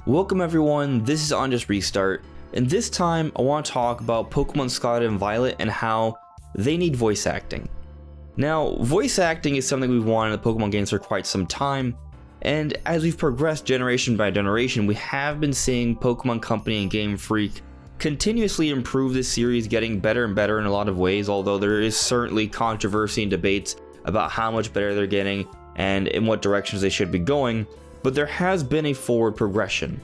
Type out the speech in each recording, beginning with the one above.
Welcome everyone, this is On Just Restart, and this time I want to talk about Pokémon Scarlet and Violet and how they need voice acting. Now, voice acting is something we've wanted in the Pokemon games for quite some time, and as we've progressed generation by generation, we have been seeing Pokemon Company and Game Freak continuously improve this series, getting better and better in a lot of ways, although there is certainly controversy and debates about how much better they're getting and in what directions they should be going. But there has been a forward progression.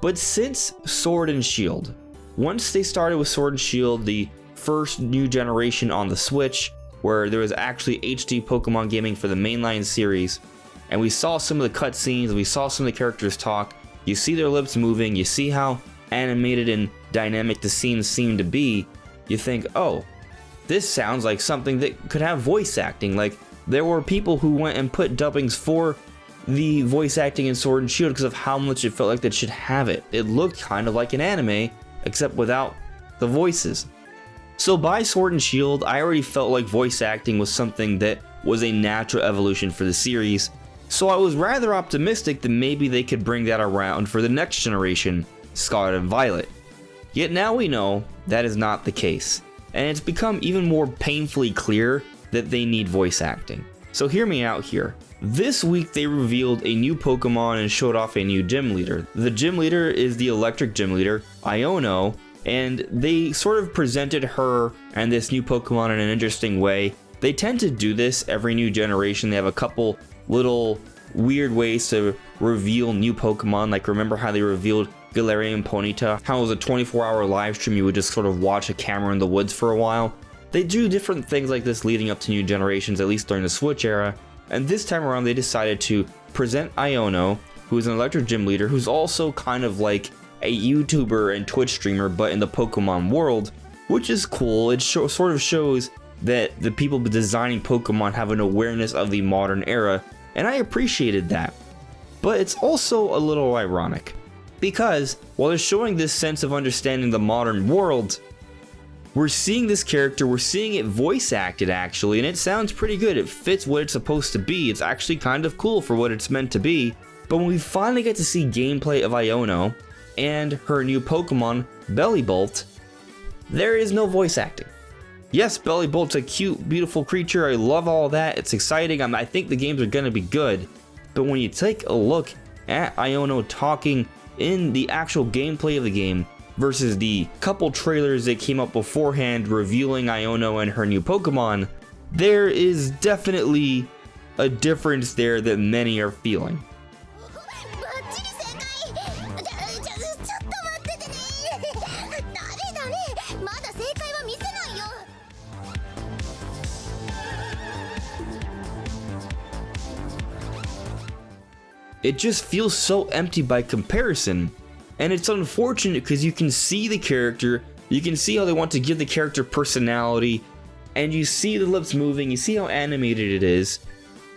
But since Sword and Shield, once they started with Sword and Shield, the first new generation on the Switch, where there was actually HD Pokemon gaming for the mainline series, and we saw some of the cutscenes, we saw some of the characters talk, you see their lips moving, you see how animated and dynamic the scenes seem to be, you think, oh, this sounds like something that could have voice acting. Like, there were people who went and put dubbings for the voice acting in Sword and Shield because of how much it felt like they should have it. It looked kind of like an anime, except without the voices. So by Sword and Shield, I already felt like voice acting was something that was a natural evolution for the series, so I was rather optimistic that maybe they could bring that around for the next generation, Scarlet and Violet. Yet now we know that is not the case, and it's become even more painfully clear that they need voice acting. So hear me out here. This week they revealed a new Pokemon and showed off a new gym leader. The gym leader is the electric gym leader, Iona, and they sort of presented her and this new Pokemon in an interesting way. They tend to do this every new generation. They have a couple little weird ways to reveal new Pokemon, like remember how they revealed Galarian Ponyta, how it was a 24-hour live stream, you would just sort of watch a camera in the woods for a while. They do different things like this leading up to new generations, at least during the Switch era. And this time around, they decided to present Iona, who is an electric gym leader, who's also kind of like a YouTuber and Twitch streamer, but in the Pokemon world, which is cool. It sort of shows that the people designing Pokemon have an awareness of the modern era, and I appreciated that. But it's also a little ironic, because while they're showing this sense of understanding the modern world, we're seeing this character, we're seeing it voice acted actually, and it sounds pretty good. It fits what it's supposed to be. It's actually kind of cool for what it's meant to be. But when we finally get to see gameplay of Iona and her new Pokemon, Bellibolt, there is no voice acting. Yes, Bellibolt's a cute, beautiful creature. I love all that. It's exciting. I think the games are going to be good. But when you take a look at Iona talking in the actual gameplay of the game, versus the couple trailers that came up beforehand revealing Iona and her new Pokemon, there is definitely a difference there that many are feeling. It just feels so empty by comparison. And it's unfortunate because you can see the character, you can see how they want to give the character personality, and you see the lips moving, you see how animated it is.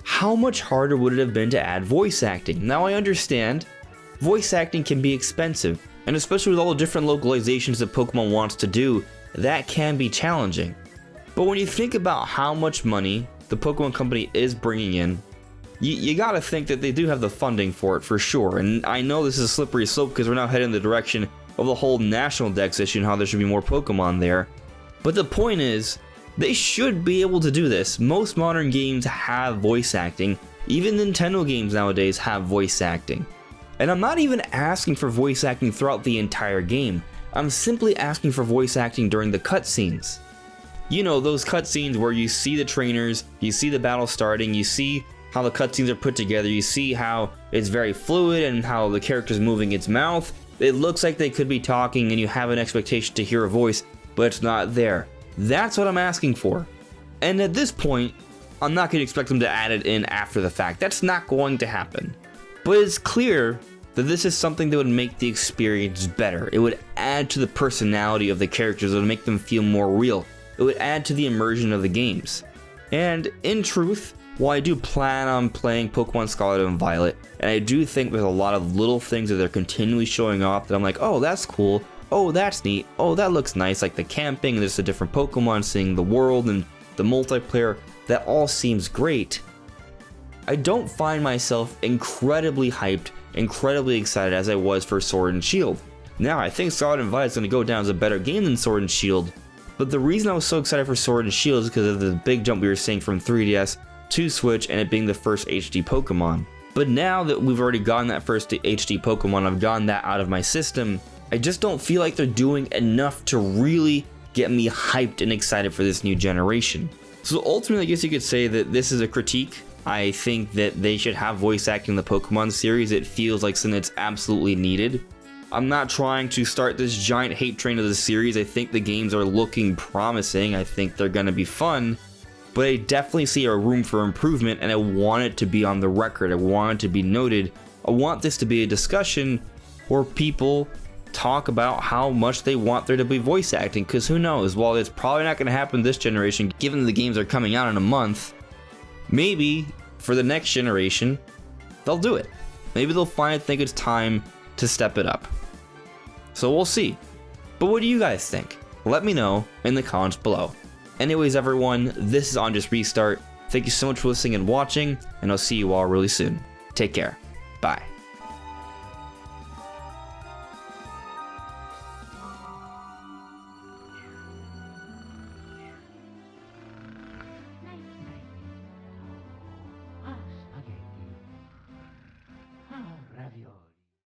How much harder would it have been to add voice acting? Now I understand, voice acting can be expensive, and especially with all the different localizations that Pokemon wants to do, that can be challenging. But when you think about how much money the Pokemon Company is bringing in, you gotta think that they do have the funding for it for sure. And I know this is a slippery slope because we're now heading in the direction of the whole national Dex issue and how there should be more Pokemon there. But the point is, they should be able to do this. Most modern games have voice acting. Even Nintendo games nowadays have voice acting. And I'm not even asking for voice acting throughout the entire game. I'm simply asking for voice acting during the cutscenes. You know, those cutscenes where you see the trainers, you see the battle starting, you see how the cutscenes are put together, you see how it's very fluid and how the character's moving its mouth. It looks like they could be talking and you have an expectation to hear a voice, but it's not there. That's what I'm asking for. And at this point, I'm not going to expect them to add it in after the fact. That's not going to happen. But it's clear that this is something that would make the experience better. It would add to the personality of the characters. It would make them feel more real. It would add to the immersion of the games. And in truth, while I do plan on playing Pokemon Scarlet and Violet, and I do think there's a lot of little things that they're continually showing off that I'm like, oh, that's cool, oh, that's neat, oh, that looks nice, like the camping, and there's the different Pokemon, seeing the world, and the multiplayer, that all seems great. I don't find myself incredibly hyped incredibly excited as I was for Sword and Shield. Now, I think Scarlet and Violet is going to go down as a better game than Sword and Shield, but the reason I was so excited for Sword and Shield is because of the big jump we were seeing from 3DS to Switch and it being the first HD Pokemon. But now that we've already gotten that first HD Pokemon, I've gotten that out of my system, I just don't feel like they're doing enough to really get me hyped and excited for this new generation. So ultimately, I guess you could say that this is a critique. I think that they should have voice acting in the Pokemon series. It feels like something that's absolutely needed. I'm not trying to start this giant hate train of the series. I think the games are looking promising. I think they're going to be fun. But I definitely see a room for improvement, and I want it to be on the record. I want it to be noted. I want this to be a discussion where people talk about how much they want there to be voice acting, because who knows, while it's probably not going to happen this generation, given the games are coming out in a month, maybe for the next generation, they'll do it. Maybe they'll finally think it's time to step it up. So we'll see. But what do you guys think? Let me know in the comments below. Anyways, everyone, this is On Just Restart. Thank you so much for listening and watching, and I'll see you all really soon. Take care. Bye.